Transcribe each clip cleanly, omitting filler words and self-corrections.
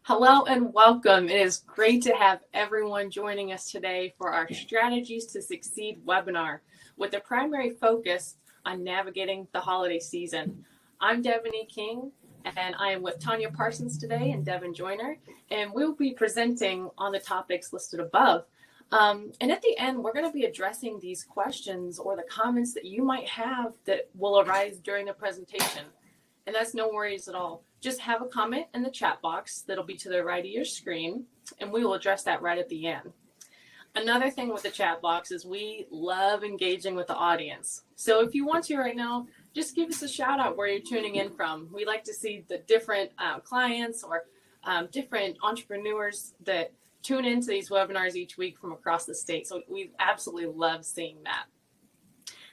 Hello and welcome. It is great to have everyone joining us today for our Strategies to Succeed webinar with a primary focus on navigating the holiday season. I'm Devin King, and I am with Tanya Parsons today and Devin Joyner, and we'll be presenting on the topics listed above. And at the end, we're going to be addressing these questions or the comments that you might have that will arise during the presentation. And that's no worries at all. Just have a comment in the chat box that'll be to the right of your screen, and we will address that right at the end. Another thing with the chat box is we love engaging with the audience. So if you want to right now, just give us a shout out where you're tuning in from. We like to see the different clients or different entrepreneurs that tune into these webinars each week from across the state. So we absolutely love seeing that.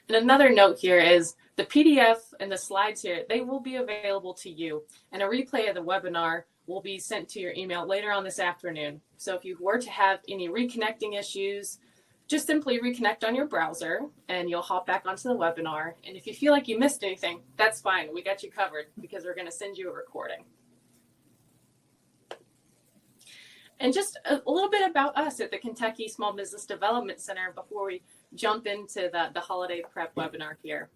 And another note here is the PDF and the slides here, they will be available to you. And a replay of the webinar will be sent to your email later on this afternoon. So if you were to have any reconnecting issues, just simply reconnect on your browser and you'll hop back onto the webinar. And if you feel like you missed anything, that's fine. We got you covered because we're going to send you a recording. And just a little bit about us at the Kentucky Small Business Development Center before we jump into the holiday prep webinar here.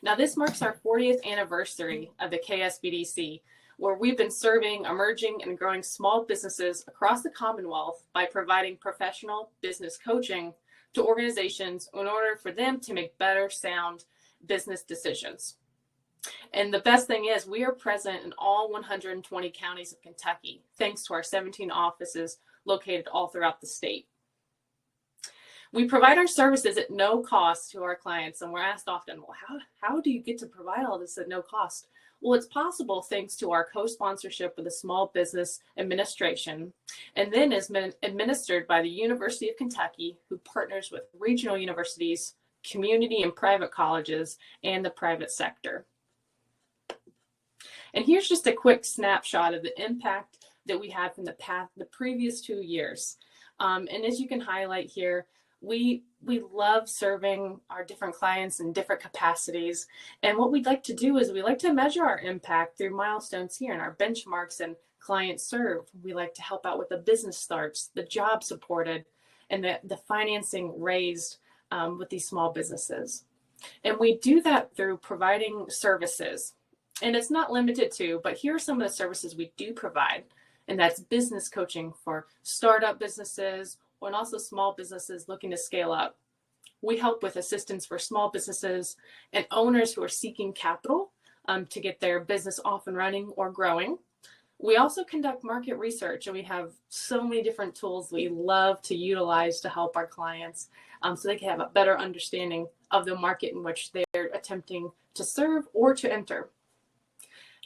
Now, this marks our 40th anniversary of the KSBDC, where we've been serving emerging and growing small businesses across the Commonwealth by providing professional business coaching to organizations in order for them to make better, sound business decisions. And the best thing is we are present in all 120 counties of Kentucky, thanks to our 17 offices located all throughout the state. We provide our services at no cost to our clients, and we're asked often, well, how do you get to provide all this at no cost? Well, it's possible thanks to our co-sponsorship with the Small Business Administration, and then is administered by the University of Kentucky, who partners with regional universities, community and private colleges, and the private sector. And here's just a quick snapshot of the impact that we had from the previous 2 years. And as you can highlight here, we love serving our different clients in different capacities. And what we'd like to do is we like to measure our impact through milestones here and our benchmarks and clients served. We like to help out with the business starts, the job supported, and the financing raised with these small businesses. And we do that through providing services. And it's not limited to, but here are some of the services we do provide. And that's business coaching for startup businesses and also small businesses looking to scale up. We help with assistance for small businesses and owners who are seeking capital to get their business off and running or growing. We also conduct market research, and we have so many different tools we love to utilize to help our clients so they can have a better understanding of the market in which they're attempting to serve or to enter.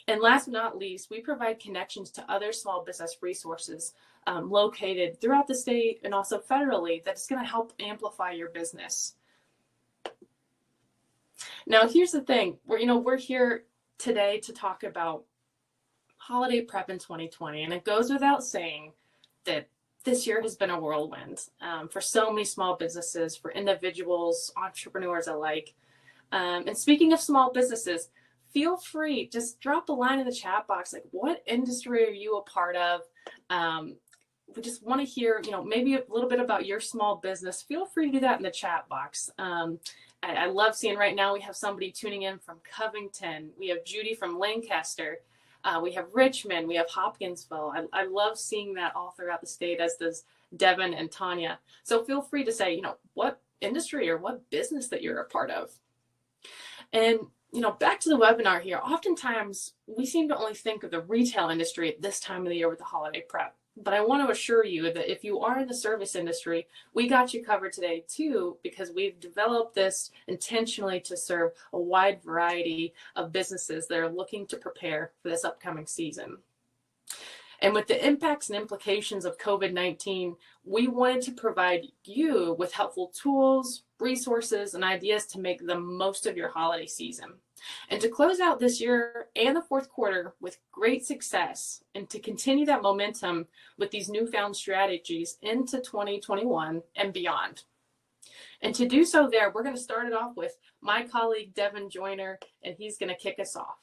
And last but not least, we provide connections to other small business resources located throughout the state and also federally that's going to help amplify your business. Now, here's the thing. We're here today to talk about holiday prep in 2020. And it goes without saying that this year has been a whirlwind for so many small businesses, for individuals, entrepreneurs alike. And speaking of small businesses, feel free, just drop a line in the chat box, like what industry are you a part of? We just want to hear, maybe a little bit about your small business. Feel free to do that in the chat box. I love seeing right now we have somebody tuning in from Covington. We have Judy from Lancaster. We have Richmond. We have Hopkinsville. I love seeing that all throughout the state, as does Devin and Tanya. So feel free to say, what industry or what business that you're a part of. And back to the webinar here, oftentimes we seem to only think of the retail industry at this time of the year with the holiday prep. But I want to assure you that if you are in the service industry, we got you covered today too, because we've developed this intentionally to serve a wide variety of businesses that are looking to prepare for this upcoming season. And with the impacts and implications of COVID-19, we wanted to provide you with helpful tools, resources, and ideas to make the most of your holiday season. And to close out this year and the fourth quarter with great success, and to continue that momentum with these newfound strategies into 2021 and beyond. And to do so we're going to start it off with my colleague, Devin Joyner, and he's going to kick us off.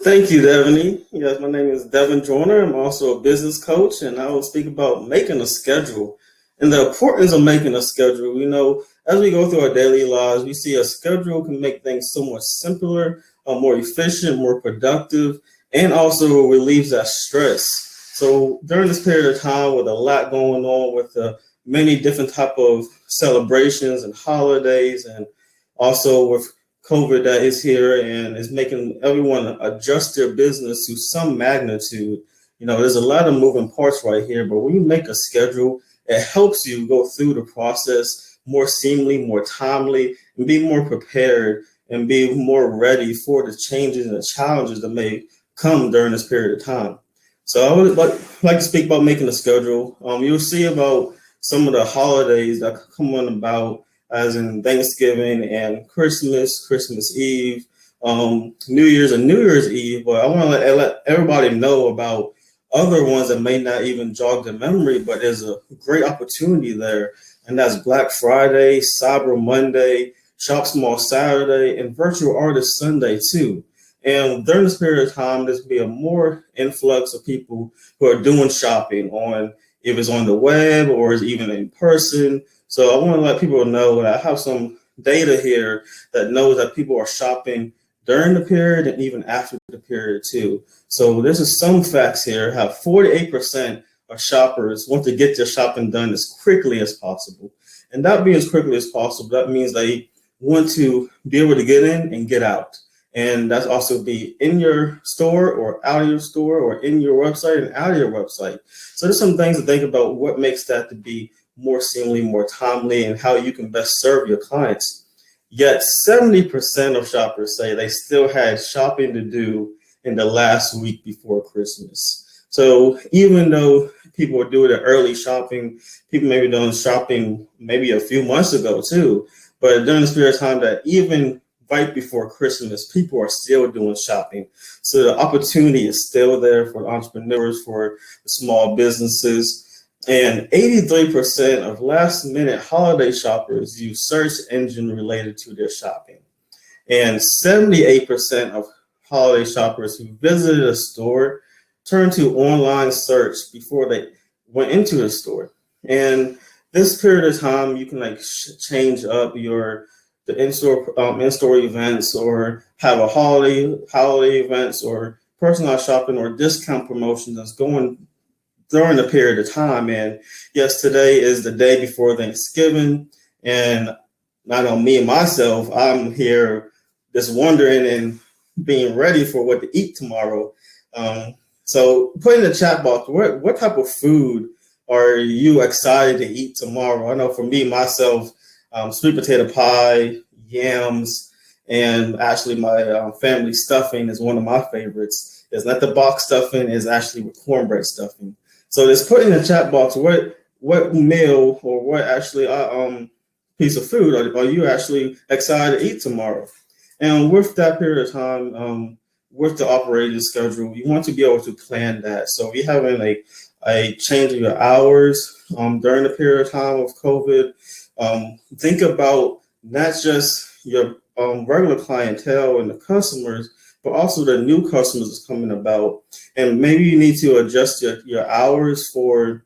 Thank you, Devaney. Yes, my name is Devin Joyner. I'm also a business coach, and I will speak about making a schedule and the importance of making a schedule. As we go through our daily lives, we see a schedule can make things so much simpler, more efficient, more productive, and also relieves that stress. So during this period of time, with a lot going on, with many different type of celebrations and holidays, and also with COVID that is here and is making everyone adjust their business to some magnitude. There's a lot of moving parts right here, but when you make a schedule, it helps you go through the process more seamlessly, more timely, and be more prepared and be more ready for the changes and the challenges that may come during this period of time. So I would like to speak about making a schedule. You'll see about some of the holidays that come on about, as in Thanksgiving and Christmas, Christmas Eve, New Year's and New Year's Eve. But I want to let everybody know about other ones that may not even jog their memory, but there's a great opportunity there. And that's Black Friday, Cyber Monday, Shop Small Saturday, and Virtual Artist Sunday too. And during this period of time, there's be a more influx of people who are doing shopping on, if it's on the web or it's even in person. So I want to let people know that I have some data here that knows that people are shopping during the period and even after the period too. So this is some facts here. Have 48% of shoppers want to get their shopping done as quickly as possible. And that being as quickly as possible, that means they want to be able to get in and get out. And that's also be in your store or out of your store or in your website and out of your website. So there's some things to think about what makes that to be more seamlessly, more timely, and how you can best serve your clients. Yet 70% of shoppers say they still had shopping to do in the last week before Christmas. So even though people are doing the early shopping, people may be doing shopping maybe a few months ago too, but during this period of time that even right before Christmas, people are still doing shopping. So the opportunity is still there for entrepreneurs, for small businesses. And 83% of last minute holiday shoppers use search engine related to their shopping. And 78% of holiday shoppers who visited a store turned to online search before they went into the store. And this period of time, you can change up the in-store events, or have a holiday events, or personalized shopping, or discount promotions that's going during the period of time. And yes, today is the day before Thanksgiving, and not on me and myself, I'm here just wondering and being ready for what to eat tomorrow. So put in the chat box, what type of food are you excited to eat tomorrow? I know for me, myself, sweet potato pie, yams, and actually my family stuffing is one of my favorites. It's not the box stuffing, it's actually with cornbread stuffing. So just put in the chat box what meal or what actually piece of food are you actually excited to eat tomorrow. And with that period of time, with the operating schedule, you want to be able to plan that. So if you're having a change of your hours during the period of time of COVID, think about not just your regular clientele and the customers, but also the new customers that's coming about. And maybe you need to adjust your hours for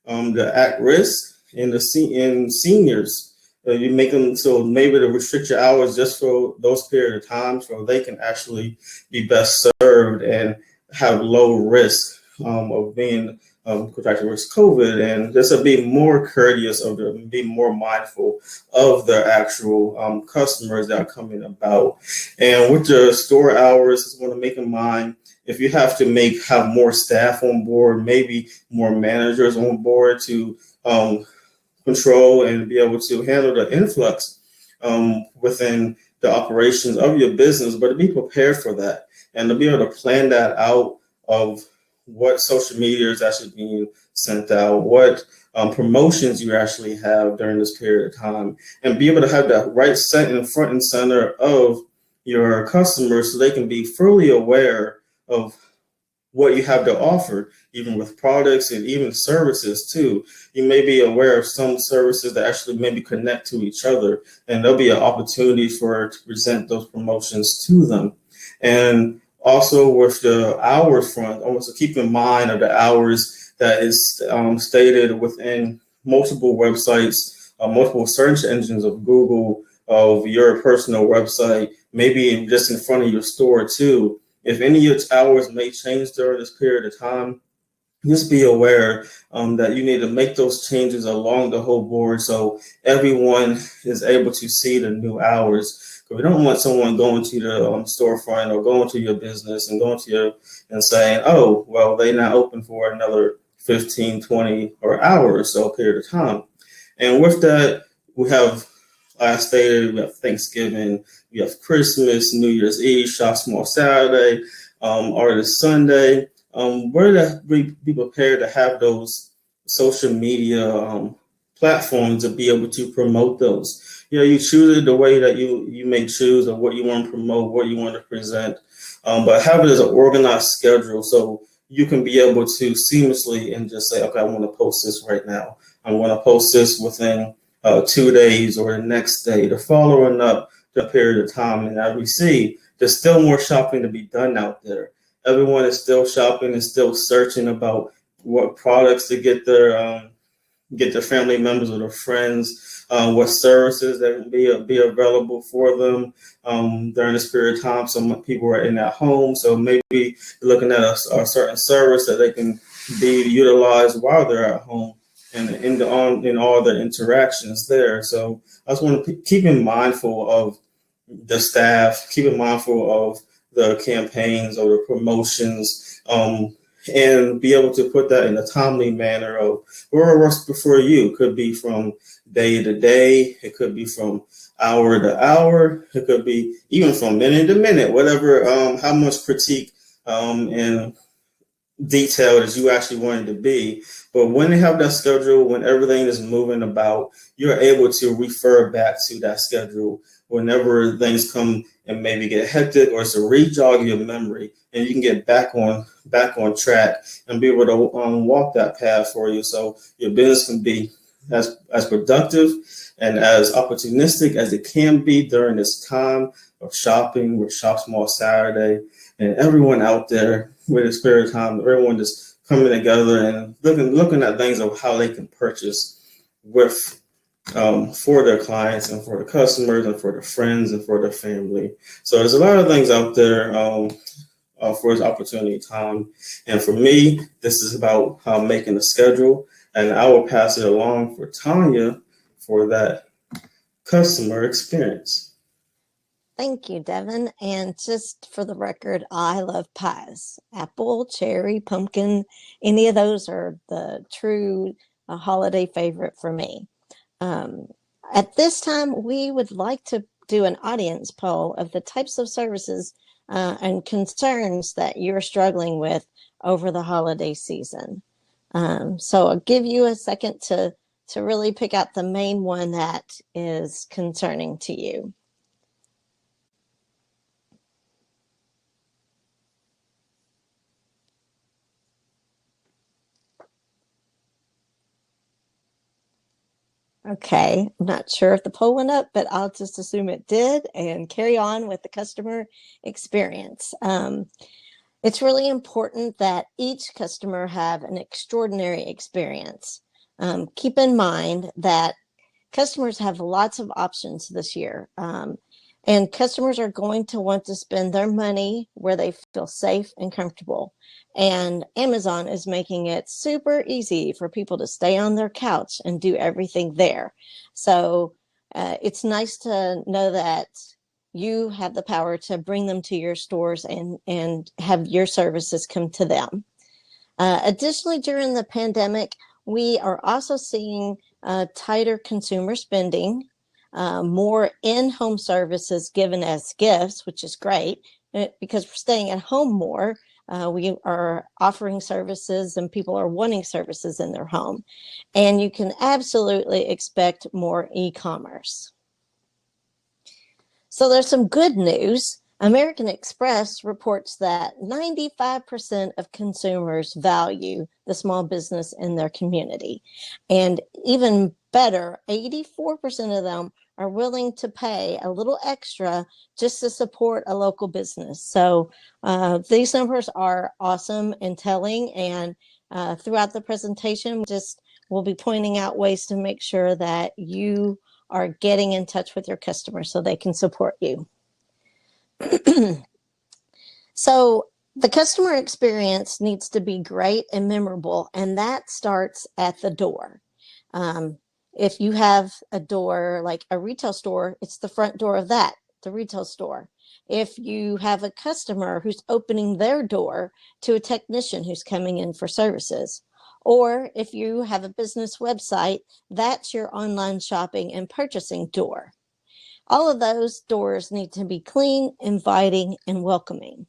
the at risk and the seniors. You make them so maybe to restrict your hours just for those period of times so they can actually be best served and have low risk of being contracted with COVID, and just to be more courteous of them, be more mindful of the actual customers that are coming about. And with the store hours, just want to make in mind, if you have to have more staff on board, maybe more managers on board to control and be able to handle the influx within the operations of your business, but to be prepared for that and to be able to plan that out of what social media is actually being sent out, what promotions you actually have during this period of time, and be able to have that right set in front and center of your customers so they can be fully aware of what you have to offer, even with products and even services too. You may be aware of some services that actually maybe connect to each other, and there'll be an opportunity to present those promotions to them. And Also, with the hours front, I want to keep in mind of the hours that is stated within multiple websites, multiple search engines of Google, of your personal website, maybe just in front of your store too. If any of your hours may change during this period of time, just be aware that you need to make those changes along the whole board so everyone is able to see the new hours. We don't want someone going to the storefront or going to your business and going to your and saying, oh, well, they're not open for another 15, 20 or hour or so period of time. And with that, we have, like I stated, we have Thanksgiving, we have Christmas, New Year's Eve, Shop Small Saturday, Artist Sunday. Where to be prepared to have those social media platforms to be able to promote those. You choose it the way that you may choose of what you want to promote, what you want to present, but have it as an organized schedule so you can be able to seamlessly and just say, okay, I want to post this right now. I want to post this within 2 days or the next day. The following up the period of time, and I see there's still more shopping to be done out there. Everyone is still shopping and still searching about what products to get their family members or their friends, what services that can be available for them during this period of time. Some people are in their home, so maybe looking at a certain service that they can be utilized while they're at home and in all the interactions there. So I just want to keep in mindful of the staff, keep in mindful of the campaigns or the promotions, and be able to put that in a timely manner of where it works for you. It could be from day to day, it could be from hour to hour, it could be even from minute to minute, whatever, how much critique and detailed as you actually want it to be. But when they have that schedule, when everything is moving about, you're able to refer back to that schedule whenever things come and maybe get hectic, or it's to re-jog your memory, and you can get back on track and be able to walk that path for you, so your business can be as productive and as opportunistic as it can be during this time of shopping with Shop Small Saturday. And everyone out there with this period of time, everyone just coming together and looking at things of how they can purchase with for their clients and for the customers and for their friends and for their family. So there's a lot of things out there for this opportunity time. And for me, this is about making a schedule. And I will pass it along for Tanya for that customer experience. Thank you, Devin. And just for the record, I love pies. Apple, cherry, pumpkin, any of those are the true holiday favorite for me. At this time, we would like to do an audience poll of the types of services and concerns that you're struggling with over the holiday season. So I'll give you a second to really pick out the main one that is concerning to you. Okay, I'm not sure if the poll went up, but I'll just assume it did and carry on with the customer experience. It's really important that each customer have an extraordinary experience. Keep in mind that customers have lots of options this year, and customers are going to want to spend their money where they feel safe and comfortable. And Amazon is making it super easy for people to stay on their couch and do everything there. So it's nice to know that you have the power to bring them to your stores and have your services come to them. Additionally, during the pandemic, we are also seeing tighter consumer spending, more in-home services given as gifts, which is great because we're staying at home more. We are offering services and people are wanting services in their home. And you can absolutely expect more e-commerce. So there's some good news. American Express reports that 95% of consumers value the small business in their community. And even better, 84% of them are willing to pay a little extra just to support a local business. So these numbers are awesome and telling. And throughout the presentation, we'll be pointing out ways to make sure that you are getting in touch with your customers so they can support you. So the customer experience needs to be great and memorable, and that starts at the door. If you have a door like a retail store, it's the front door of the retail store. If you have a customer who's opening their door to a technician who's coming in for services, or if you have a business website, that's your online shopping and purchasing door. All of those doors need to be clean, inviting, and welcoming.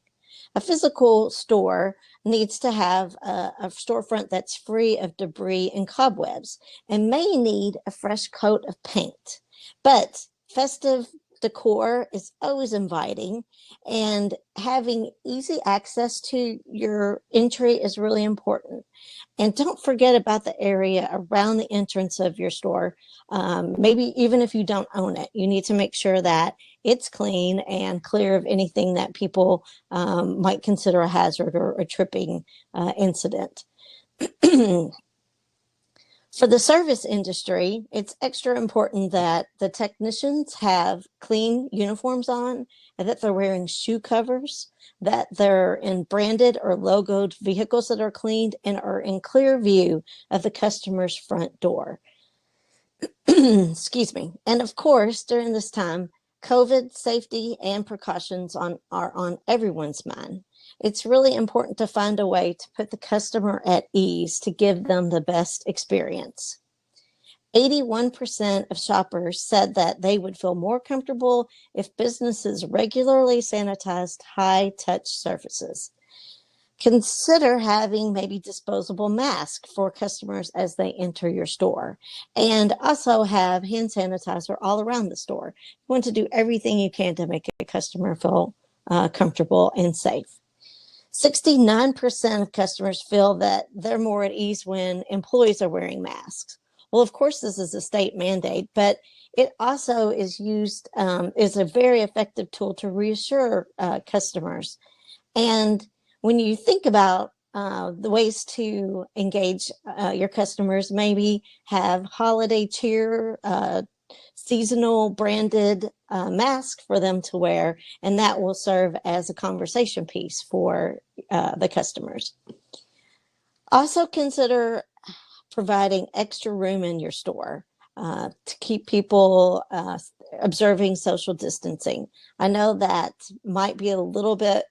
A physical store needs to have a storefront that's free of debris and cobwebs and may need a fresh coat of paint. But festive decor is always inviting, and having easy access to your entry is really important. And don't forget about the area around the entrance of your store. Maybe even if you don't own it, you need to make sure that it's clean and clear of anything that people might consider a hazard or a tripping incident. For the service industry, it's extra important that the technicians have clean uniforms on, and that they're wearing shoe covers, that they're in branded or logoed vehicles that are cleaned and are in clear view of the customer's front door. Excuse me. And of course, during this time, COVID safety and precautions are on everyone's mind. It's really important to find a way to put the customer at ease to give them the best experience. 81% of shoppers said that they would feel more comfortable if businesses regularly sanitized high-touch surfaces. Consider having maybe disposable masks for customers as they enter your store, and also have hand sanitizer all around the store. You want to do everything you can to make a customer feel comfortable and safe. 69% of customers feel that they're more at ease when employees are wearing masks. Well, of course, this is a state mandate, but it also is used, is a very effective tool to reassure customers. And when you think about the ways to engage your customers, maybe have holiday cheer, seasonal branded mask for them to wear, and that will serve as a conversation piece for the customers. Also consider providing extra room in your store to keep people observing social distancing. I know that might be a little bit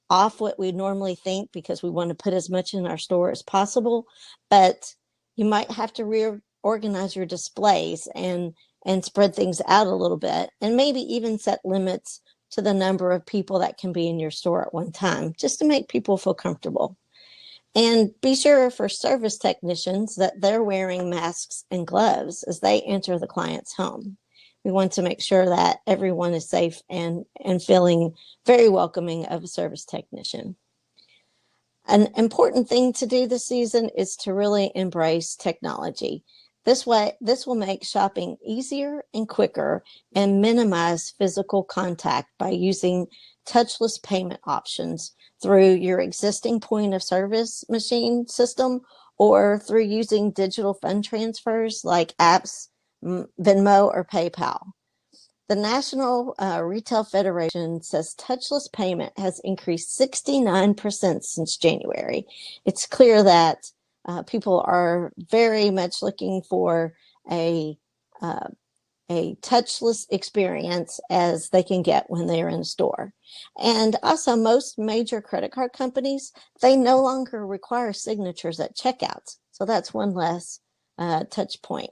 off what we normally think because we want to put as much in our store as possible, but you might have to reorganize your displays and spread things out a little bit, and maybe even set limits to the number of people that can be in your store at one time, just to make people feel comfortable. And be sure for service technicians that they're wearing masks and gloves as they enter the client's home. We want to make sure that everyone is safe and feeling very welcoming of a service technician. An important thing to do this season is to really embrace technology. This will make shopping easier and quicker and minimize physical contact by using touchless payment options through your existing point of service machine system, or through using digital fund transfers like apps, Venmo, or PayPal. The National Retail Federation says touchless payment has increased 69% since January. It's clear that people are very much looking for a touchless experience as they can get when they're in a store. And also, most major credit card companies, they no longer require signatures at checkouts. So that's one less touch point.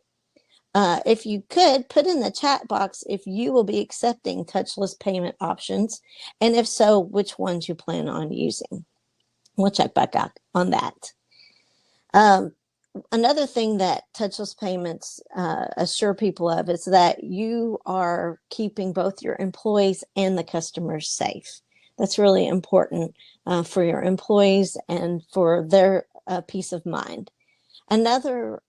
If you could, put in the chat box if you will be accepting touchless payment options, and if so, which ones you plan on using. We'll check back out on that. Another thing that touchless payments assure people of is that you are keeping both your employees and the customers safe. That's really important for your employees and for their peace of mind. Another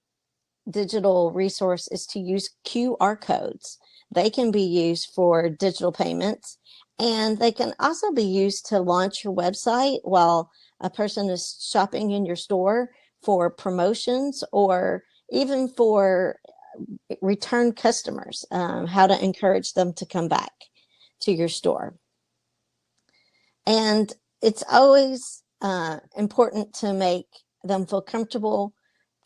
digital resource is to use QR codes. They can be used for digital payments, and they can also be used to launch your website while a person is shopping in your store, for promotions, or even for return customers, how to encourage them to come back to your store. And it's always important to make them feel comfortable.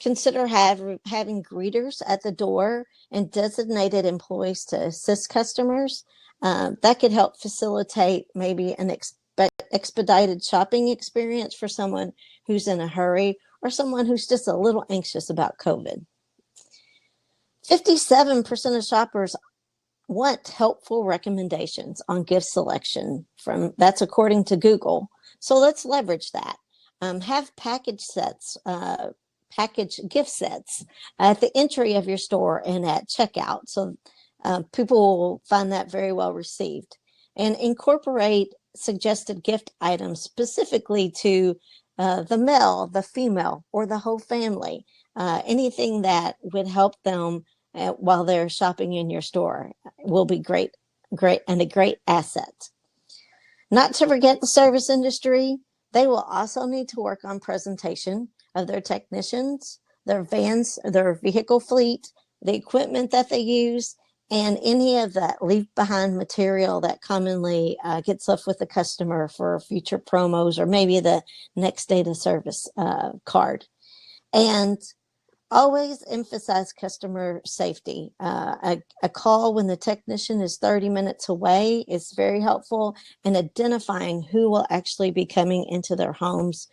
Consider having greeters at the door and designated employees to assist customers. That could help facilitate maybe an expedited shopping experience for someone who's in a hurry or someone who's just a little anxious about COVID. 57% of shoppers want helpful recommendations on gift selection. That's according to Google. So let's leverage that. Have package gift sets at the entry of your store and at checkout. So people will find that very well received. And incorporate suggested gift items specifically to the male, the female, or the whole family. Anything that would help them while they're shopping in your store will be great, and a great asset. Not to forget the service industry. They will also need to work on presentation of their technicians, their vans, their vehicle fleet, the equipment that they use, and any of that leave behind material that commonly gets left with the customer for future promos or maybe the next date of service card. And always emphasize customer safety. A call when the technician is 30 minutes away is very helpful, and identifying who will actually be coming into their homes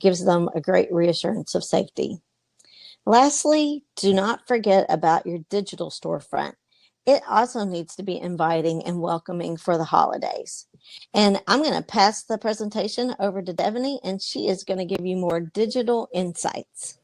gives them a great reassurance of safety. Lastly, do not forget about your digital storefront. It also needs to be inviting and welcoming for the holidays. And I'm going to pass the presentation over to Devaney, and she is going to give you more digital insights.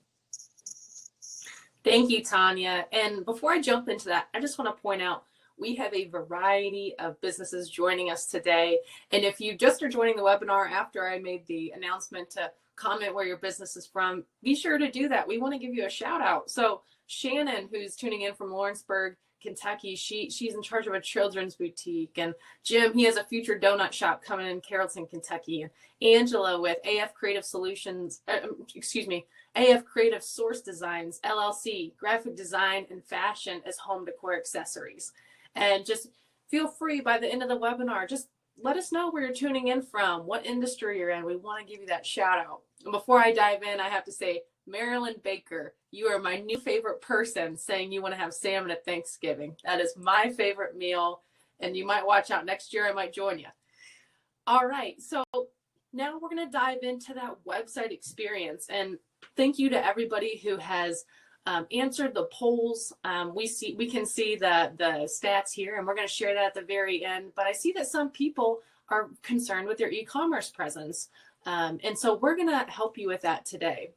Thank you, Tanya. And before I jump into that, I just want to point out we have a variety of businesses joining us today. And if you just are joining the webinar after I made the announcement to comment where your business is from, be sure to do that. We want to give you a shout out. So Shannon, who's tuning in from Lawrenceburg, Kentucky, she's in charge of a children's boutique. And Jim, he has a future donut shop coming in Carrollton, Kentucky. And Angela with AF Creative Solutions, AF Creative Source Designs, LLC, graphic design and fashion as home decor accessories. And just feel free by the end of the webinar, just let us know where you're tuning in from, what industry you're in. We want to give you that shout out. And before I dive in, I have to say, Marilyn Baker, you are my new favorite person saying you want to have salmon at Thanksgiving. That is my favorite meal, and you might watch out next year. I might join you. All right, so now we're going to dive into that website experience, and thank you to everybody who has answered the polls. We can see the stats here, and we're going to share that at the very end. But I see that some people are concerned with their e-commerce presence, and so we're going to help you with that today.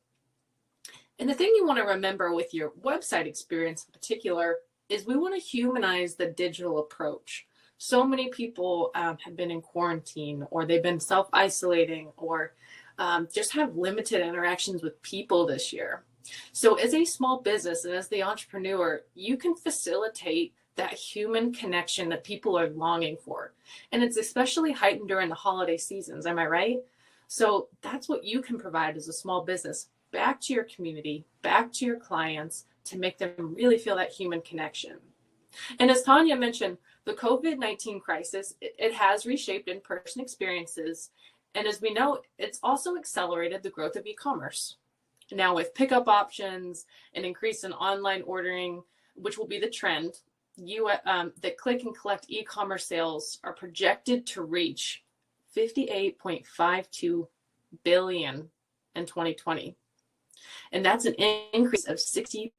And the thing you want to remember with your website experience in particular is we want to humanize the digital approach. So many people have been in quarantine, or they've been self-isolating, or just have limited interactions with people this year. So as a small business and as the entrepreneur, you can facilitate that human connection that people are longing for. And it's especially heightened during the holiday seasons. Am I right? So that's what you can provide as a small business back to your community, back to your clients, to make them really feel that human connection. And as Tanya mentioned, the COVID-19 crisis, it has reshaped in-person experiences. And as we know, it's also accelerated the growth of e-commerce. Now with pickup options, an increase in online ordering, which will be the trend, the click and collect e-commerce sales are projected to reach $58.52 billion in 2020. And that's an increase of 64%.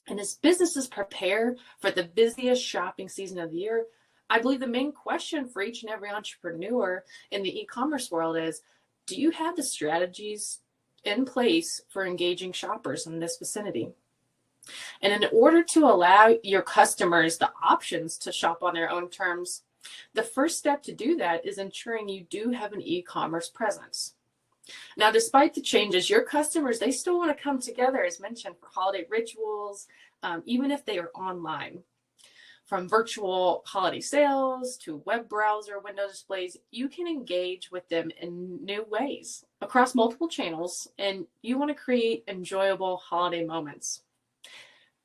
And as businesses prepare for the busiest shopping season of the year, I believe the main question for each and every entrepreneur in the e-commerce world is, do you have the strategies in place for engaging shoppers in this vicinity? And in order to allow your customers the options to shop on their own terms, the first step to do that is ensuring you do have an e-commerce presence. Now, despite the changes, your customers, they still want to come together, as mentioned, for holiday rituals, even if they are online. From virtual holiday sales to web browser window displays, you can engage with them in new ways across multiple channels, and you want to create enjoyable holiday moments.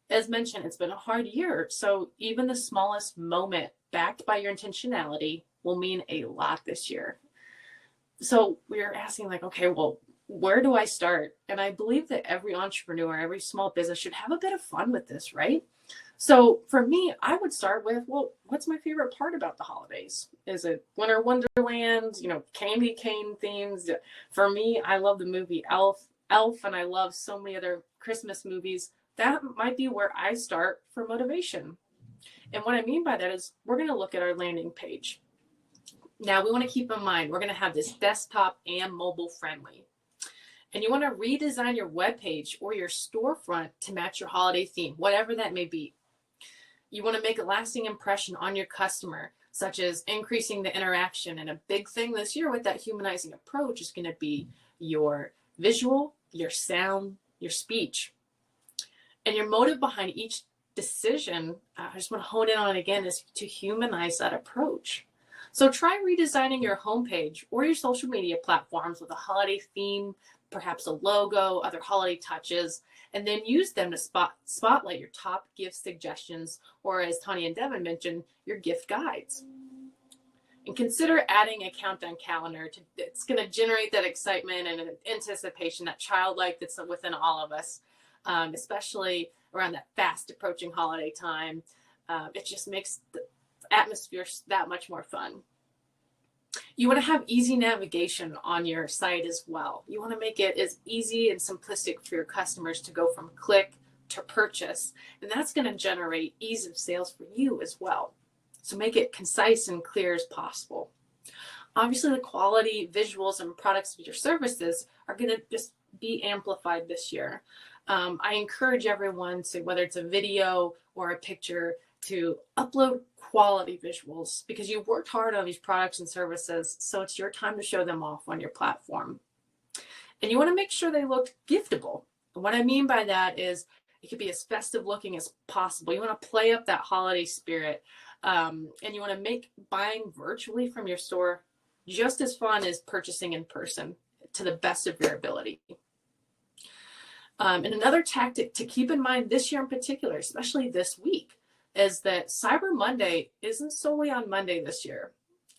As mentioned, it's been a hard year, so even the smallest moment backed by your intentionality will mean a lot this year. So we're asking, like, okay, well, where do I start? And I believe that every entrepreneur, every small business should have a bit of fun with this, right? So for me, I would start with, well, what's my favorite part about the holidays? Is it Winter Wonderland, candy cane themes? For me, I love the movie Elf, and I love so many other Christmas movies. That might be where I start for motivation. And what I mean by that is we're going to look at our landing page. Now, we want to keep in mind, we're going to have this desktop and mobile friendly. And you want to redesign your web page or your storefront to match your holiday theme, whatever that may be. You want to make a lasting impression on your customer, such as increasing the interaction. And a big thing this year with that humanizing approach is going to be your visual, your sound, your speech. And your motive behind each decision, I just want to hone in on it again, is to humanize that approach. So try redesigning your homepage or your social media platforms with a holiday theme, perhaps a logo, other holiday touches, and then use them to spotlight your top gift suggestions, or as Tanya and Devin mentioned, your gift guides. And consider adding a countdown calendar. It's going to generate that excitement and anticipation, that childlike that's within all of us, especially around that fast approaching holiday time. It just makes the atmosphere that much more fun. You want to have easy navigation on your site as well. You want to make it as easy and simplistic for your customers to go from click to purchase. And that's going to generate ease of sales for you as well. So make it concise and clear as possible. Obviously, the quality, visuals, and products of your services are going to just be amplified this year. I encourage everyone to, whether it's a video or a picture, to upload quality visuals, because you've worked hard on these products and services, so it's your time to show them off on your platform. And you want to make sure they look giftable. And what I mean by that is it could be as festive looking as possible. You want to play up that holiday spirit, and you want to make buying virtually from your store just as fun as purchasing in person to the best of your ability. And another tactic to keep in mind this year in particular, especially this week, is that Cyber Monday isn't solely on Monday this year.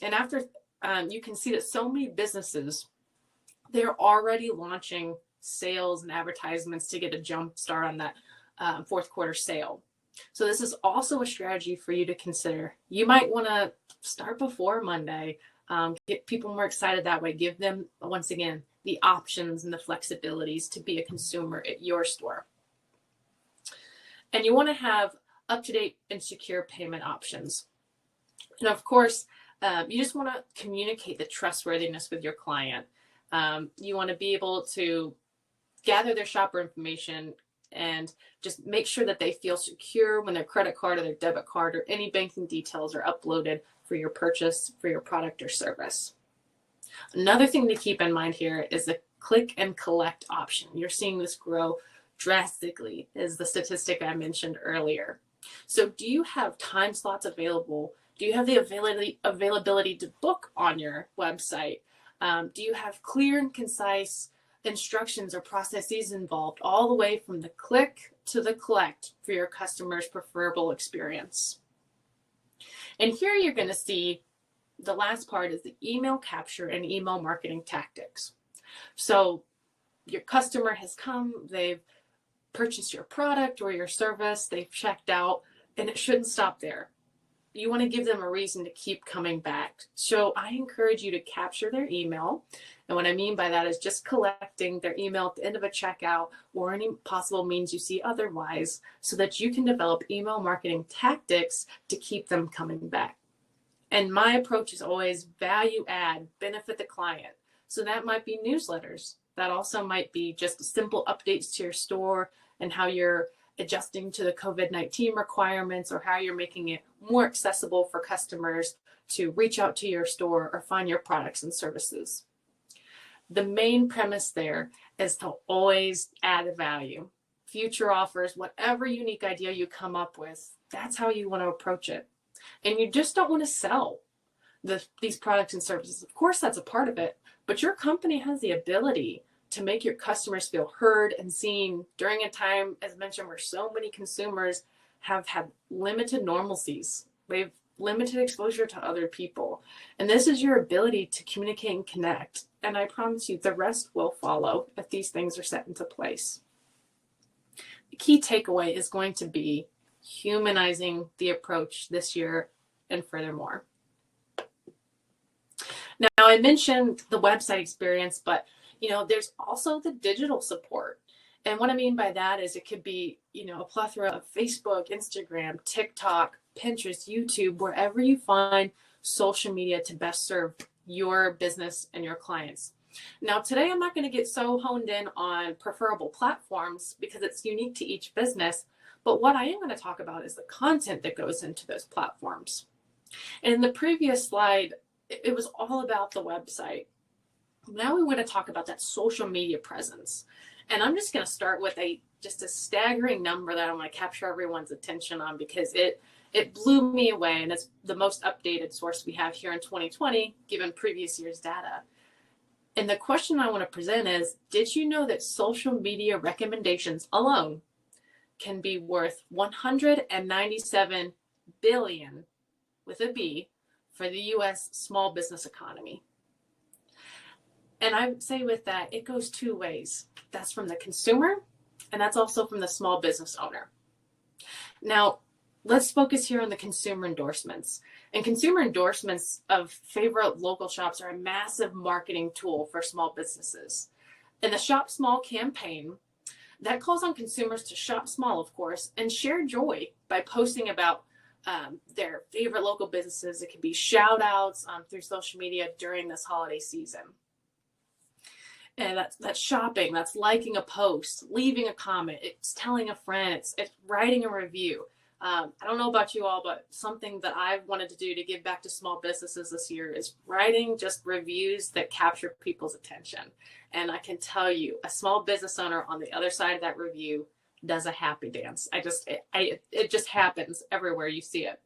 And after you can see that so many businesses, they're already launching sales and advertisements to get a jump start on that fourth quarter sale. So this is also a strategy for you to consider. You might want to start before Monday, get people more excited that way, give them, once again, the options and the flexibilities to be a consumer at your store. And you want to have up-to-date and secure payment options. And of course, you just want to communicate the trustworthiness with your client. You want to be able to gather their shopper information and just make sure that they feel secure when their credit card or their debit card or any banking details are uploaded for your purchase, for your product or service. Another thing to keep in mind here is the click and collect option. You're seeing this grow drastically, is the statistic I mentioned earlier. So do you have time slots available? Do you have the availability to book on your website? Do you have clear and concise instructions or processes involved all the way from the click to the collect for your customer's preferable experience? And here you're going to see the last part is the email capture and email marketing tactics. So your customer has come, they've purchased your product or your service, they've checked out, and it shouldn't stop there. You want to give them a reason to keep coming back. So I encourage you to capture their email. And what I mean by that is just collecting their email at the end of a checkout or any possible means you see otherwise, so that you can develop email marketing tactics to keep them coming back. And my approach is always value add, benefit the client. So that might be newsletters. That also might be just simple updates to your store and how you're adjusting to the COVID-19 requirements, or how you're making it more accessible for customers to reach out to your store or find your products and services. The main premise there is to always add value. Future offers, whatever unique idea you come up with, that's how you want to approach it. And you just don't want to sell these products and services. Of course, that's a part of it, but your company has the ability to make your customers feel heard and seen during a time, as mentioned, where so many consumers have had limited normalcies. They've limited exposure to other people. And this is your ability to communicate and connect. And I promise you, the rest will follow if these things are set into place. The key takeaway is going to be humanizing the approach this year and furthermore. Now, I mentioned the website experience, but there's also the digital support. And what I mean by that is it could be, a plethora of Facebook, Instagram, TikTok, Pinterest, YouTube, wherever you find social media to best serve your business and your clients. Now, today I'm not going to get so honed in on preferable platforms because it's unique to each business, but what I am going to talk about is the content that goes into those platforms. And in the previous slide, it was all about the website. Now we want to talk about that social media presence. And I'm just going to start with just a staggering number that I want to capture everyone's attention on because it blew me away, and it's the most updated source we have here in 2020, given previous year's data. And the question I want to present is, did you know that social media recommendations alone can be worth 197 billion with a B for the US small business economy? And I would say with that, it goes two ways. That's from the consumer, and that's also from the small business owner. Now, let's focus here on the consumer endorsements. And consumer endorsements of favorite local shops are a massive marketing tool for small businesses. And the Shop Small campaign, that calls on consumers to shop small, of course, and share joy by posting about their favorite local businesses. It could be shout outs through social media during this holiday season. And that's shopping, that's liking a post, leaving a comment, it's telling a friend, it's writing a review. I don't know about you all, but something that I've wanted to do to give back to small businesses this year is writing just reviews that capture people's attention. And I can tell you, a small business owner on the other side of that review does a happy dance. It just happens everywhere you see it.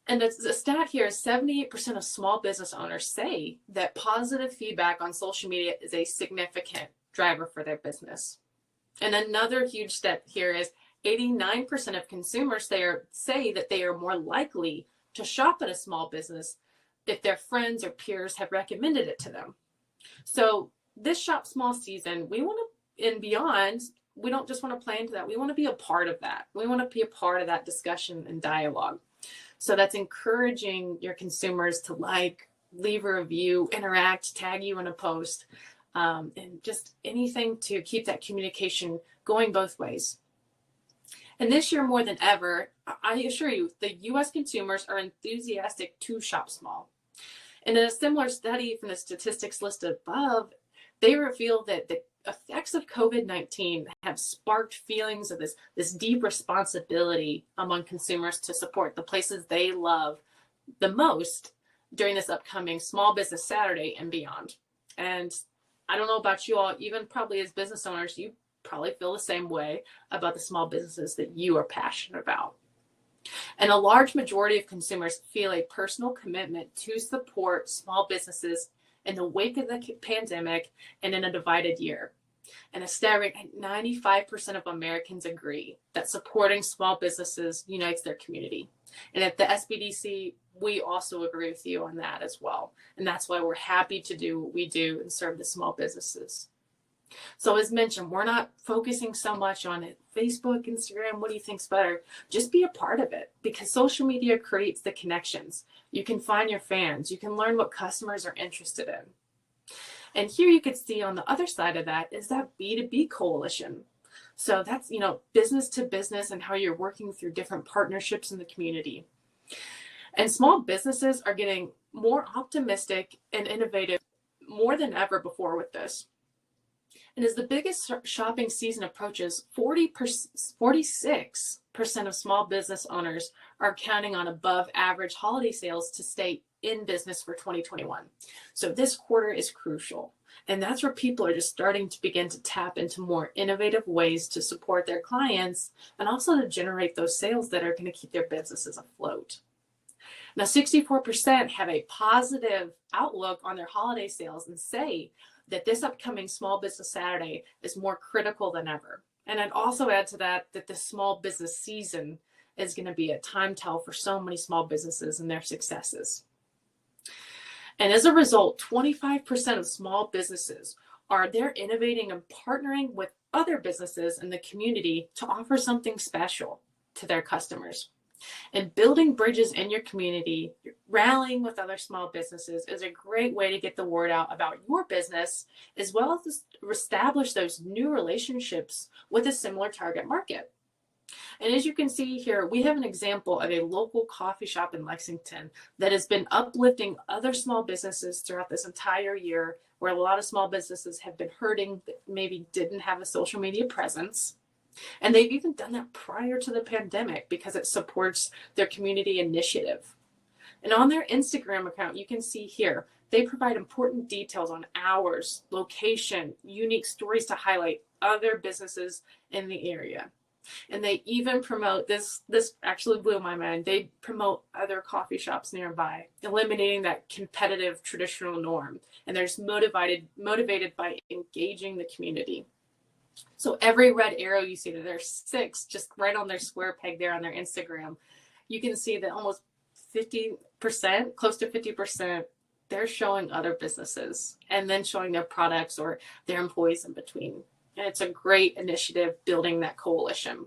And the stat here is 78% of small business owners say that positive feedback on social media is a significant driver for their business. And another huge stat here is 89% of consumers say that they are more likely to shop at a small business if their friends or peers have recommended it to them. So this Shop Small season, we want to, and beyond, we don't just want to play into that. We want to be a part of that. We want to be a part of that discussion and dialogue. So that's encouraging your consumers to leave a review, interact, tag you in a post, and just anything to keep that communication going both ways. And this year more than ever, I assure you, the U.S. consumers are enthusiastic to shop small. And in a similar study from the statistics listed above, they reveal that the effects of COVID-19 have sparked feelings of this deep responsibility among consumers to support the places they love the most during this upcoming Small Business Saturday and beyond. And I don't know about you all, even probably as business owners, you probably feel the same way about the small businesses that you are passionate about. And a large majority of consumers feel a personal commitment to support small businesses in the wake of the pandemic and in a divided year. And a staggering 95% of Americans agree that supporting small businesses unites their community. And at the SBDC, we also agree with you on that as well. And that's why we're happy to do what we do and serve the small businesses. So as mentioned, we're not focusing so much on it. Facebook, Instagram, what do you think's better? Just be a part of it, because social media creates the connections. You can find your fans. You can learn what customers are interested in. And here you could see on the other side of that is that B2B coalition. So that's, business to business and how you're working through different partnerships in the community. And small businesses are getting more optimistic and innovative more than ever before with this. And as the biggest shopping season approaches, 46% of small business owners are counting on above average holiday sales to stay in business for 2021. So this quarter is crucial. And that's where people are just starting to begin to tap into more innovative ways to support their clients and also to generate those sales that are going to keep their businesses afloat. Now, 64% have a positive outlook on their holiday sales and say that this upcoming Small Business Saturday is more critical than ever. And I'd also add to that the small business season is going to be a time tell for so many small businesses and their successes. And as a result, 25% of small businesses they're innovating and partnering with other businesses in the community to offer something special to their customers. And building bridges in your community, rallying with other small businesses is a great way to get the word out about your business, as well as to establish those new relationships with a similar target market. And as you can see here, we have an example of a local coffee shop in Lexington that has been uplifting other small businesses throughout this entire year, where a lot of small businesses have been hurting, that maybe didn't have a social media presence. And they've even done that prior to the pandemic because it supports their community initiative. And on their Instagram account, you can see here, they provide important details on hours, location, unique stories to highlight other businesses in the area. And they even promote this actually blew my mind. They promote other coffee shops nearby, eliminating that competitive traditional norm. And they're just motivated by engaging the community. So every red arrow you see, that there's 6 just right on their square peg there on their Instagram, you can see that almost 50%, close to 50%, they're showing other businesses and then showing their products or their employees in between. And it's a great initiative building that coalition.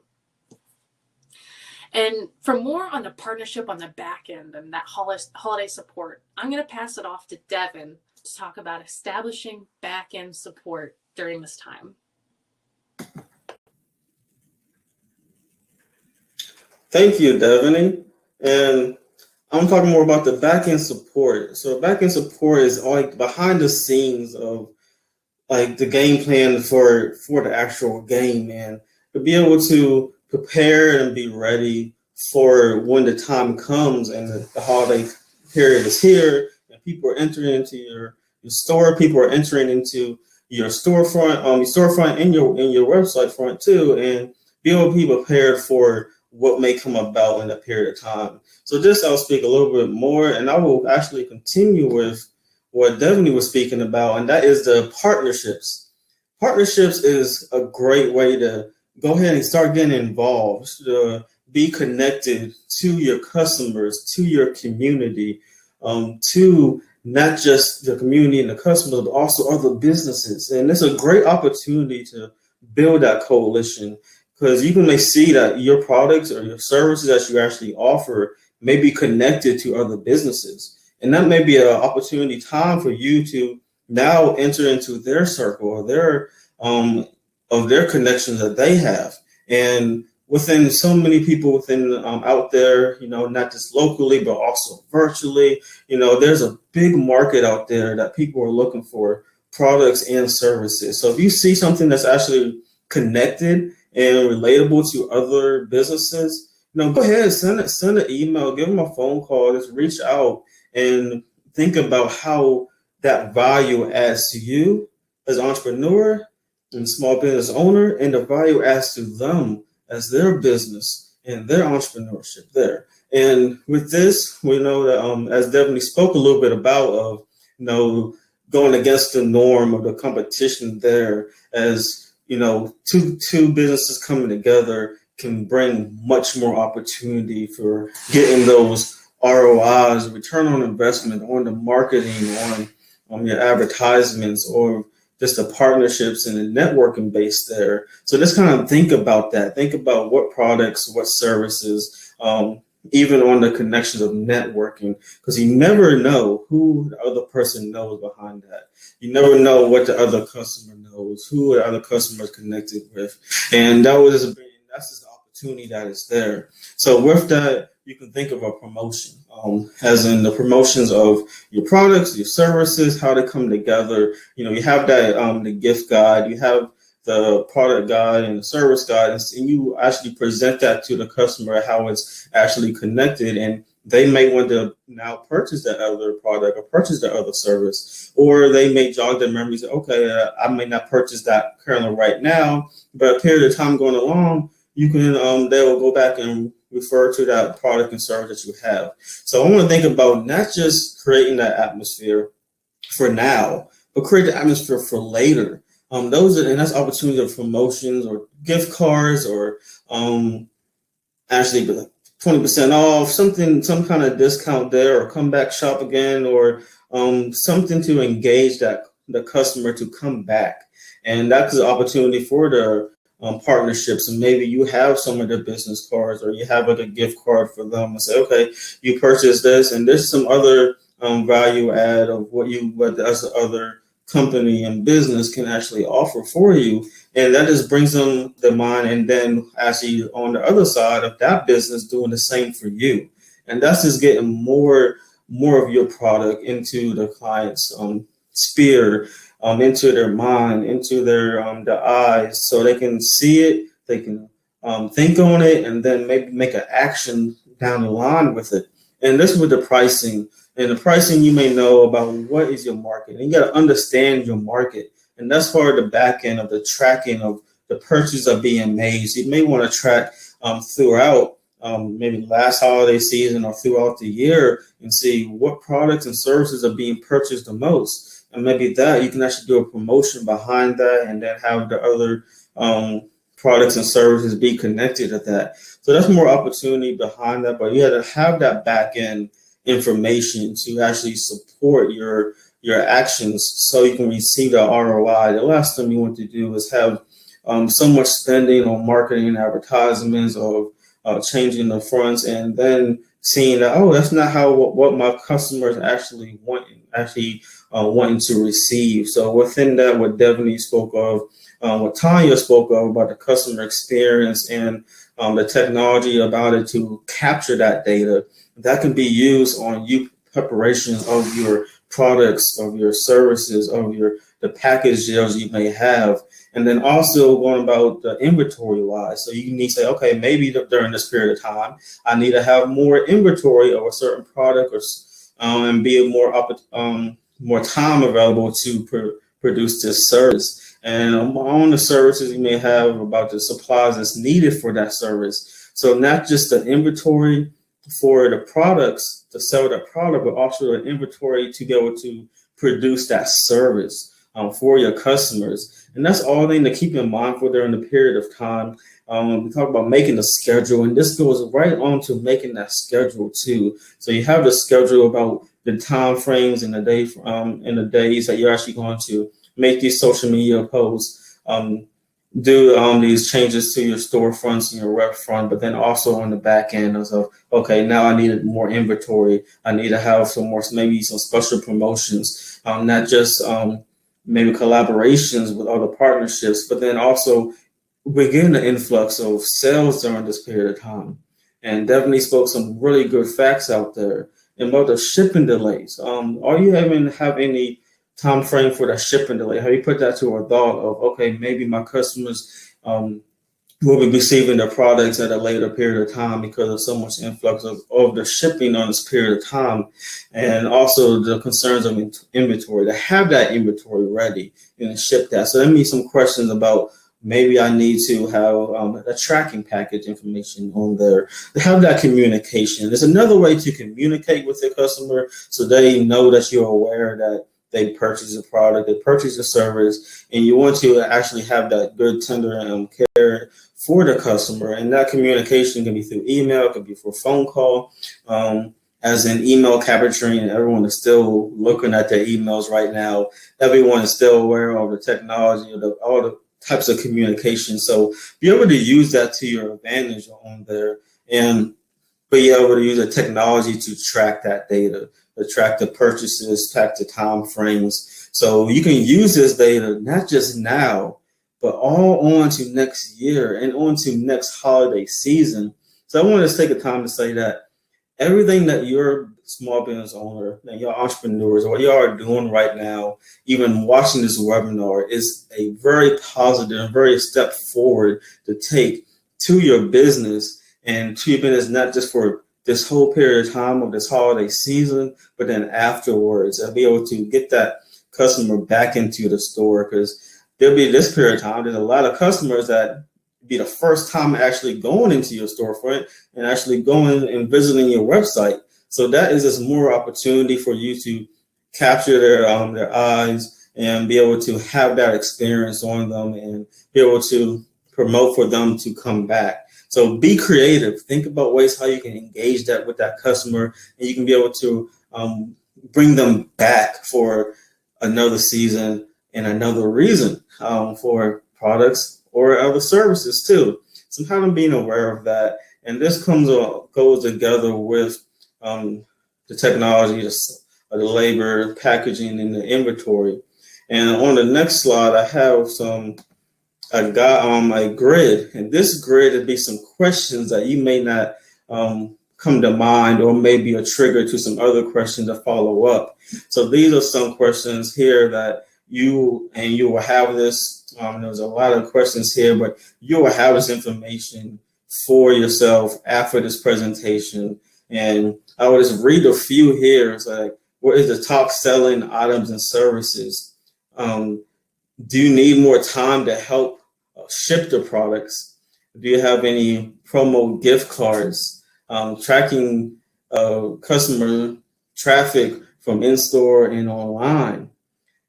And for more on the partnership on the back end and that holiday support, I'm going to pass it off to Devin to talk about establishing back end support during this time. Thank you, Devin. And I'm talking more about the back-end support. So back-end support is like behind the scenes of like the game plan for the actual game, and to be able to prepare and be ready for when the time comes and the holiday period is here and people are entering into your store, people are entering into your storefront and your website front too, and be able to be prepared for what may come about in that period of time. So just I'll speak a little bit more, and I will actually continue with what Devin was speaking about, and that is the partnerships. Partnerships is a great way to go ahead and start getting involved, to be connected to your customers, to your community, to not just the community and the customers, but also other businesses. And it's a great opportunity to build that coalition, because you may see that your products or your services that you actually offer may be connected to other businesses. And that may be an opportunity time for you to now enter into their circle or their of their connections that they have. And within so many people within out there, not just locally, but also virtually, there's a big market out there that people are looking for products and services. So if you see something that's actually connected and relatable to other businesses, go ahead and send an email, give them a phone call, just reach out and think about how that value adds to you as an entrepreneur and small business owner, and the value adds to them as their business and their entrepreneurship there. And with this, we know that as Devin spoke a little bit about going against the norm of the competition there, as two businesses coming together can bring much more opportunity for getting those ROIs, return on investment, on the marketing, on your advertisements, or just the partnerships and the networking base there. So just kind of think about that. Think about what products, what services, even on the connections of networking, because you never know who the other person knows behind that. You never know what the other customer knows, who the other customer is connected with. And that's just the opportunity that is there. So with that, you can think of a promotion, as in the promotions of your products, your services, how they come together. You have that the gift guide, you have the product guide and the service guide, and you actually present that to the customer how it's actually connected, and they may want to now purchase that other product or purchase that other service, or they may jog their memories. Okay, I may not purchase that currently right now, but a period of time going along, you can they will go back and refer to that product and service that you have. So I want to think about not just creating that atmosphere for now, but create the atmosphere for later. That's opportunity of promotions or gift cards or actually 20% off, some kind of discount there, or come back shop again, or something to engage the customer to come back. And that's the opportunity for the partnerships. And maybe you have some of their business cards, or you have like a gift card for them and say, okay, you purchase this, and there's some other value add of what as the other company and business can actually offer for you. And that just brings them the mind, and then actually on the other side of that business doing the same for you. And that's just getting more of your product into the client's sphere, into their mind, into their eyes, so they can see it, they can think on it, and then maybe make an action down the line with it. And this with the pricing. And the pricing, you may know about what is your market. And you got to understand your market. And that's part of the back end of the tracking of the purchases are being made. So you may want to track throughout maybe last holiday season or throughout the year and see what products and services are being purchased the most. And maybe that you can actually do a promotion behind that, and then have the other products and services be connected to that. So that's more opportunity behind that. But you have to have that back end information to actually support your actions, so you can receive the ROI. The last thing you want to do is have so much spending on marketing and advertisements, or changing the fronts, and then seeing that, oh, that's not what my customers actually wanting to receive. So within that, what Devaney spoke of, what Tanya spoke of about the customer experience and the technology about it to capture that data, that can be used on you preparation of your products, of your services, of the package deals you may have. And then also going about the inventory wise. So you need to say, okay, maybe during this period of time, I need to have more inventory of a certain product, or and be more time available to produce this service. And on the services, you may have about the supplies that's needed for that service. So not just the inventory for the products to sell that product, but also the inventory to be able to produce that service for your customers. And that's all thing to keep in mind for during the period of time. We talk about making a schedule, and this goes right on to making that schedule too. So you have the schedule about the time frames and the days that you're actually going to make these social media posts, do these changes to your storefronts and your rep front, but then also on the back end of, okay, now I needed more inventory. I need to have maybe some special promotions, not just maybe collaborations with other partnerships, but then also we're getting an influx of sales during this period of time. And definitely spoke some really good facts out there. And about the shipping delays, are you have any time frame for the shipping delay? Have you put that to a thought of, okay, maybe my customers will be receiving their products at a later period of time because of so much influx of the shipping on this period of time, and also the concerns of inventory, to have that inventory ready and ship that. So there may be some questions about maybe I need to have a tracking package information on there, to have that communication. There's another way to communicate with your customer so they know that you're aware that they purchase a product, they purchase a service, and you want to actually have that good tender care for the customer. And that communication can be through email, it could be for phone call, as in email capturing, and everyone is still looking at their emails right now. Everyone is still aware of the technology, of all the types of communication. So be able to use that to your advantage on there, and be able to use the technology to track that data, to track the purchases, track the time frames. So you can use this data not just now, but all on to next year and on to next holiday season. So I want to take a time to say that everything that your small business owner and your entrepreneurs, what you are doing right now, even watching this webinar, is a very positive, very step forward to take to your business and to your business, not just for this whole period of time of this holiday season, but then afterwards, and be able to get that customer back into the store, because there'll be this period of time. There's a lot of customers that be the first time actually going into your storefront and actually going and visiting your website. So that is just more opportunity for you to capture their eyes and be able to have that experience on them and be able to promote for them to come back. So be creative. Think about ways how you can engage that with that customer, and you can be able to bring them back for another season and another reason for products or other services too. So kind of being aware of that. And this goes together with the technology, the labor, packaging, and the inventory. And on the next slide, I have a grid, and this grid would be some questions that you may not come to mind, or maybe a trigger to some other questions to follow up. So these are some questions here that you will have this. There's a lot of questions here, but you will have this information for yourself after this presentation. And I will just read a few here. It's like, what is the top selling items and services? Do you need more time to help ship the products? Do you have any promo gift cards? Tracking customer traffic from in-store and online.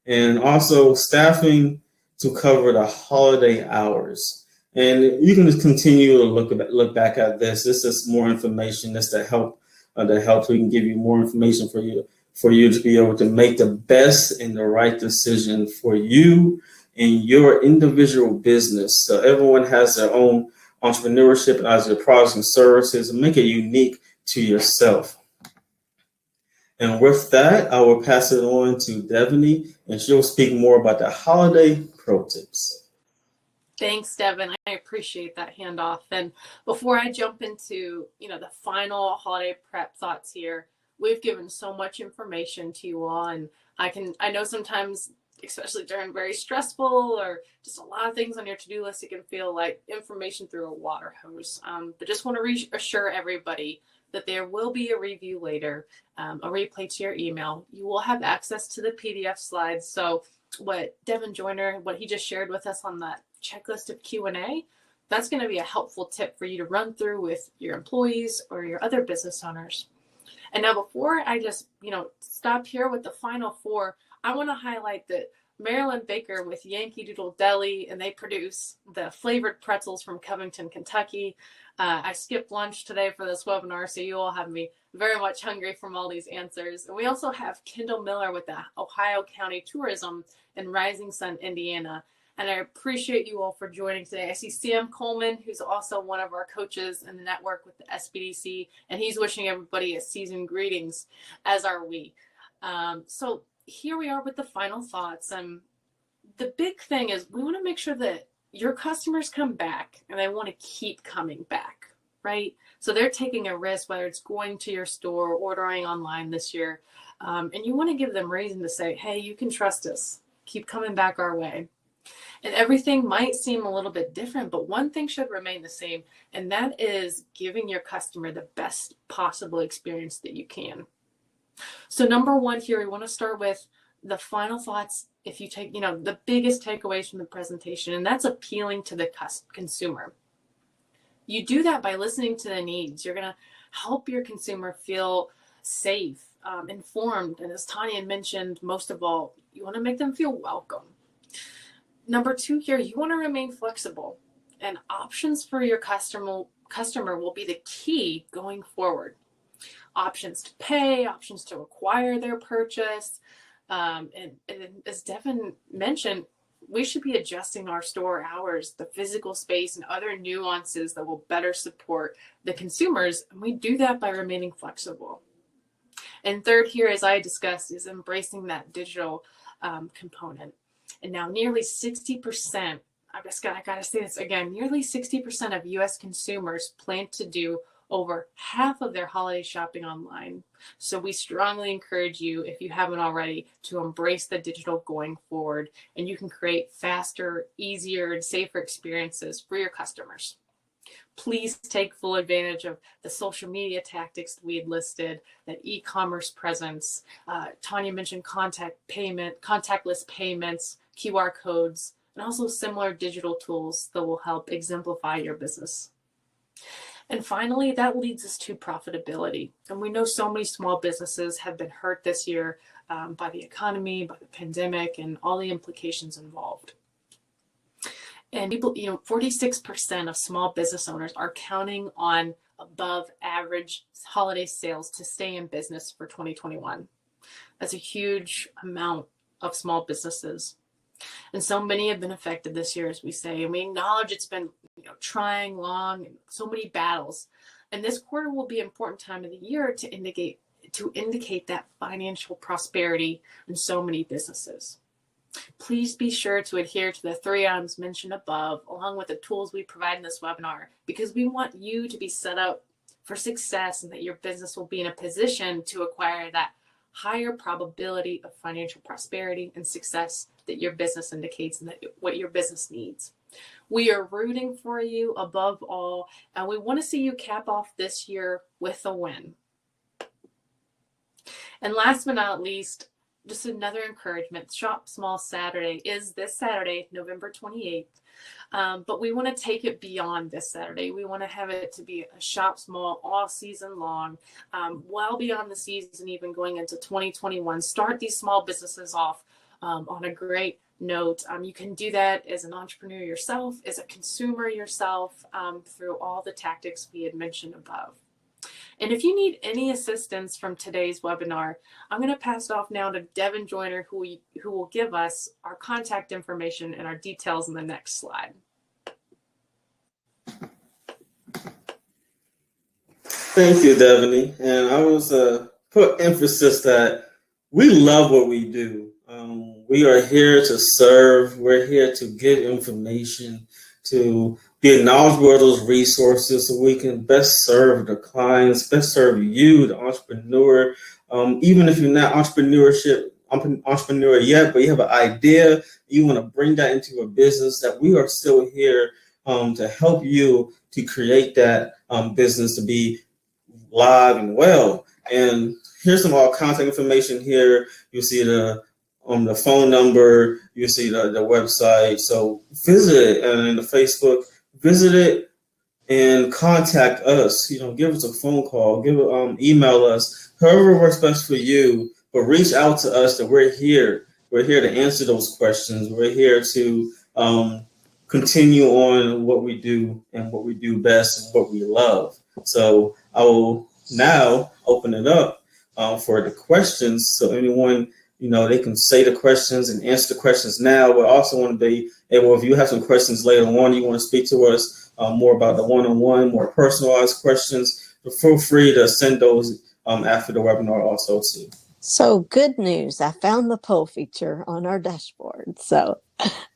And also staffing to cover the holiday hours. And you can just continue to look back at this. This is more information. This to help. We can give you more information for you to be able to make the best and the right decision for you and your individual business. So everyone has their own entrepreneurship as their products and services, and make it unique to yourself. And with that, I will pass it on to Devaney, and she'll speak more about the holiday pro tips. Thanks, Devin. I appreciate that handoff. And before I jump into, the final holiday prep thoughts here, we've given so much information to you all, and I know sometimes, especially during very stressful or just a lot of things on your to-do list, it can feel like information through a water hose. But just want to reassure everybody that there will be a review later, a replay to your email. You will have access to the PDF slides. So what Devin Joyner, what he just shared with us on that checklist of Q&A, that's going to be a helpful tip for you to run through with your employees or your other business owners. And now before I just, stop here with the final four, I want to highlight that Marilyn Baker with Yankee Doodle Deli, and they produce the flavored pretzels from Covington, Kentucky. I skipped lunch today for this webinar, so you all have me very much hungry from all these answers. And we also have Kendall Miller with the Ohio County Tourism in Rising Sun, Indiana. And I appreciate you all for joining today. I see Sam Coleman, who's also one of our coaches in the network with the SBDC, and he's wishing everybody a season greetings, as are we. So here we are with the final thoughts. The big thing is we want to make sure that your customers come back and they want to keep coming back, right? So they're taking a risk, whether it's going to your store, ordering online this year, and you want to give them reason to say, hey, you can trust us. Keep coming back our way. And everything might seem a little bit different, but one thing should remain the same, and that is giving your customer the best possible experience that you can. So number one here, we want to start with the final thoughts. If you take, the biggest takeaways from the presentation, and that's appealing to the consumer. You do that by listening to the needs. You're going to help your consumer feel safe, informed. And as Tanya mentioned, most of all, you want to make them feel welcome. Number two here, you want to remain flexible, and options for your customer will be the key going forward. Options to pay, options to acquire their purchase. And as Devin mentioned, we should be adjusting our store hours, the physical space, and other nuances that will better support the consumers. And we do that by remaining flexible. And third here, as I discussed, is embracing that digital component. And now nearly 60%, I gotta say this again, nearly 60% of US consumers plan to do over half of their holiday shopping online. So we strongly encourage you, if you haven't already, to embrace the digital going forward, and you can create faster, easier, and safer experiences for your customers. Please take full advantage of the social media tactics that we had listed, that e-commerce presence. Tanya mentioned contactless payments, QR codes, and also similar digital tools that will help exemplify your business. And finally, that leads us to profitability. And we know so many small businesses have been hurt this year by the economy, by the pandemic, and all the implications involved. And people, 46% of small business owners are counting on above average holiday sales to stay in business for 2021. That's a huge amount of small businesses. And so many have been affected this year, as we say, and we acknowledge it's been trying, long, and so many battles. And this quarter will be an important time of the year to indicate that financial prosperity in so many businesses. Please be sure to adhere to the 3 items mentioned above, along with the tools we provide in this webinar, because we want you to be set up for success and that your business will be in a position to acquire that higher probability of financial prosperity and success that your business indicates and that what your business needs. We are rooting for you above all, and we want to see you cap off this year with a win. And last but not least, just another encouragement, Shop Small Saturday is this Saturday, November 28th. But we want to take it beyond this Saturday. We want to have it to be a Shop Small all season long, well beyond the season, even going into 2021. Start these small businesses off on a great note. You can do that as an entrepreneur yourself, as a consumer yourself, through all the tactics we had mentioned above. And if you need any assistance from today's webinar, I'm going to pass it off now to Devin Joyner, who will give us our contact information and our details in the next slide. Thank you, Devaney. And I was put emphasis that we love what we do. We are here to serve. We're here to give information, to be knowledgeable of those resources so we can best serve the clients, best serve you, the entrepreneur. Even if you're not entrepreneur yet, but you have an idea, you want to bring that into a business, that we are still here to help you to create that business to be live and well. And here's some all contact information here. You see the phone number, you see the website. So visit it, and in the Facebook, visit it and contact us. Give us a phone call, email us, however works best for you. But reach out to us. That we're here. We're here to answer those questions. We're here to continue on what we do and what we do best and what we love. So I will now open it up for the questions. So anyone, they can say the questions and answer the questions now. But also want to be able, if you have some questions later on, you want to speak to us more about the one-on-one, more personalized questions, but feel free to send those after the webinar also too. So good news, I found the poll feature on our dashboard. So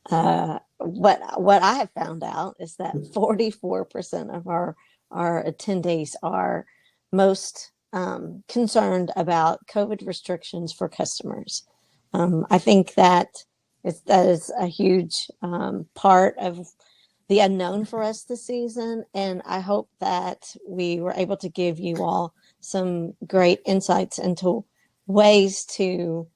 what I have found out is that 44% of our attendees are most concerned about COVID restrictions for customers. I think that is a huge part of the unknown for us this season, and I hope that we were able to give you all some great insights into ways to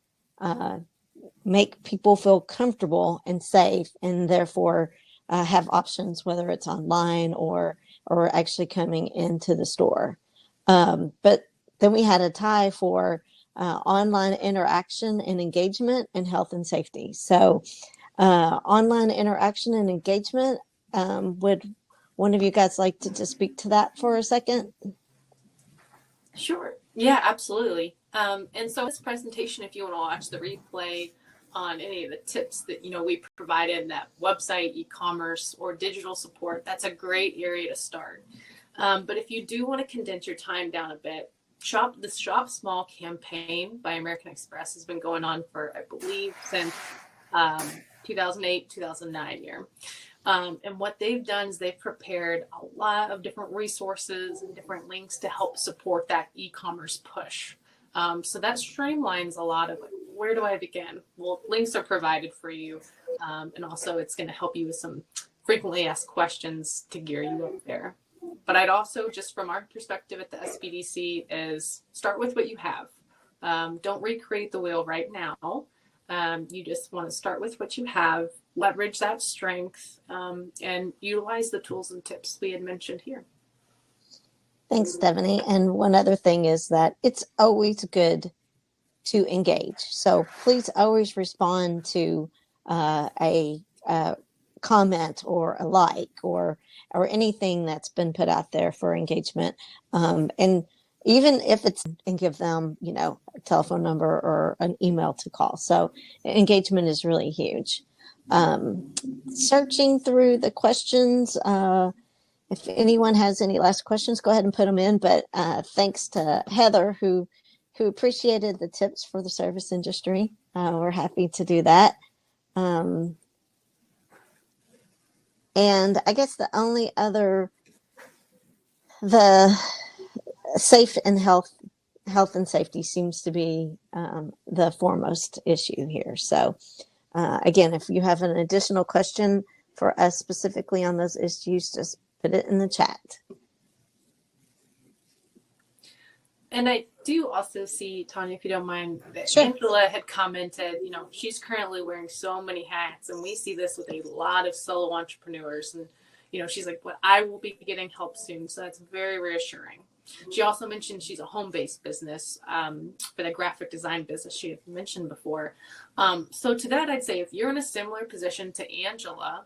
make people feel comfortable and safe, and therefore have options, whether it's online or actually coming into the store. But then we had a tie for online interaction and engagement and health and safety. So online interaction and engagement, would one of you guys like to just speak to that for a second? Sure. Yeah, absolutely. And so this presentation, if you want to watch the replay on any of the tips that, we provided in that website, e-commerce, or digital support, that's a great area to start. But if you do want to condense your time down a bit, the Shop Small campaign by American Express has been going on for, I believe, since 2008, 2009 year. And what they've done is they've prepared a lot of different resources and different links to help support that e-commerce push. So that streamlines a lot of where do I begin? Well, links are provided for you. And also it's going to help you with some frequently asked questions to gear you up there. But I'd also, just from our perspective at the SBDC, is start with what you have. Don't recreate the wheel right now. You just want to start with what you have, leverage that strength, and utilize the tools and tips we had mentioned here. Thanks, Stephanie. And one other thing is that it's always good to engage. So please always respond to a comment or a like or anything that's been put out there for engagement. And even if it's, and give them, a telephone number or an email to call. So engagement is really huge. Searching through the questions, if anyone has any last questions, go ahead and put them in. But thanks to Heather, who appreciated the tips for the service industry. We're happy to do that. And I guess the only other, the safe and health and safety seems to be the foremost issue here. So again, if you have an additional question for us specifically on those issues, just put it in the chat. And I do also see, Tanya, if you don't mind, that Sure. Angela had commented, she's currently wearing so many hats, and we see this with a lot of solo entrepreneurs. And, she's like, well, I will be getting help soon. So that's very reassuring. She also mentioned she's a home-based business for the graphic design business she had mentioned before. So to that, I'd say if you're in a similar position to Angela,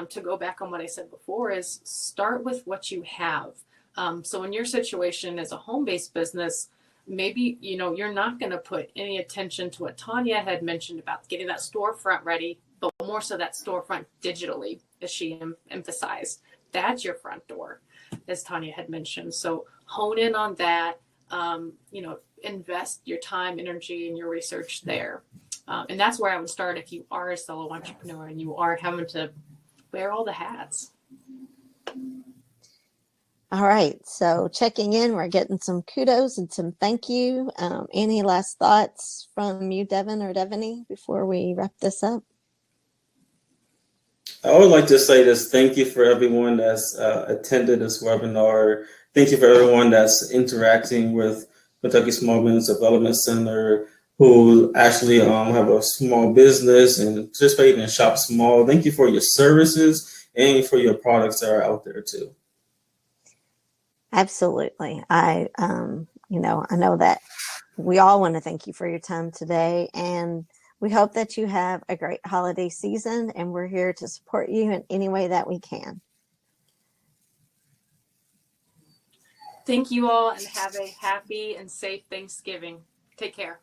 to go back on what I said before, is start with what you have. So in your situation as a home-based business, maybe, you're not going to put any attention to what Tanya had mentioned about getting that storefront ready, but more so that storefront digitally, as she emphasized. That's your front door, as Tanya had mentioned. So hone in on that, invest your time, energy, and your research there. And that's where I would start if you are a solo entrepreneur and you are having to wear all the hats. All right. So checking in, we're getting some kudos and some thank you. Any last thoughts from you, Devin or Devaney, before we wrap this up? I would like to say this. Thank you for everyone that's attended this webinar. Thank you for everyone that's interacting with Kentucky Small Business Development Center, who actually have a small business and participate in Shop Small. Thank you for your services and for your products that are out there too. Absolutely. I know that we all want to thank you for your time today, and we hope that you have a great holiday season, and we're here to support you in any way that we can. Thank you all, and have a happy and safe Thanksgiving. Take care.